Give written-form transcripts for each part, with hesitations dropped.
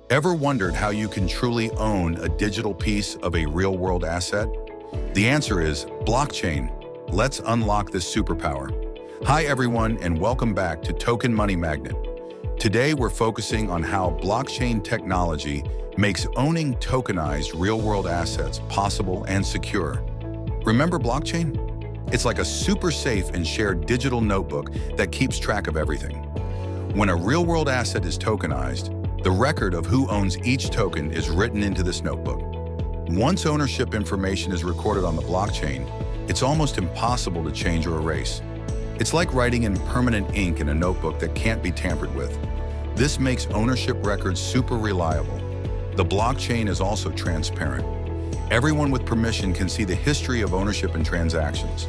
Ever wondered how you can truly own a digital piece of a real-world asset? The answer is blockchain. Let's unlock this superpower. Hi everyone, and welcome back to Token Money Magnet. Today we're focusing on how blockchain technology makes owning tokenized real-world assets possible and secure. Remember blockchain? It's like a super safe and shared digital notebook that keeps track of everything. When a real-world asset is tokenized, the record of who owns each token is written into this notebook. Once ownership information is recorded on the blockchain, it's almost impossible to change or erase. It's like writing in permanent ink in a notebook that can't be tampered with. This makes ownership records super reliable. The blockchain is also transparent. Everyone with permission can see the history of ownership and transactions.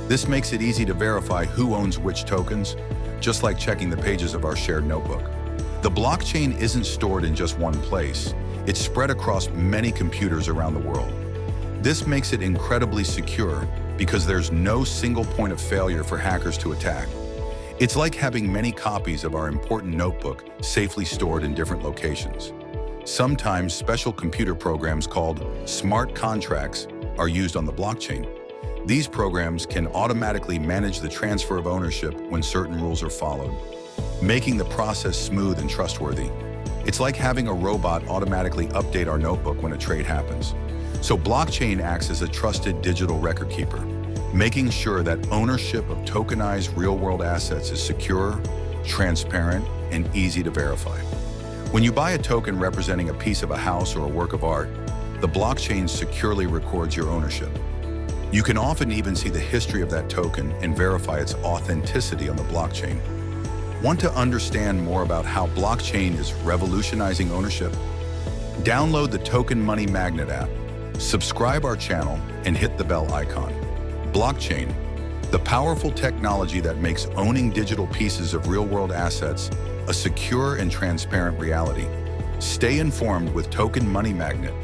This makes it easy to verify who owns which tokens, just like checking the pages of our shared notebook. The blockchain isn't stored in just one place. It's spread across many computers around the world. This makes it incredibly secure because there's no single point of failure for hackers to attack. It's like having many copies of our important notebook safely stored in different locations. Sometimes special computer programs called smart contracts are used on the blockchain. These programs can automatically manage the transfer of ownership when certain rules are followed, making the process smooth and trustworthy. It's like having a robot automatically update our notebook when a trade happens. So blockchain acts as a trusted digital record keeper, making sure that ownership of tokenized real-world assets is secure, transparent, and easy to verify. When you buy a token representing a piece of a house or a work of art, the blockchain securely records your ownership. You can often even see the history of that token and verify its authenticity on the blockchain. Want to understand more about how blockchain is revolutionizing ownership? Download the Token Money Magnet app, subscribe our channel, and hit the bell icon. Blockchain, the powerful technology that makes owning digital pieces of real-world assets a secure and transparent reality. Stay informed with Token Money Magnet.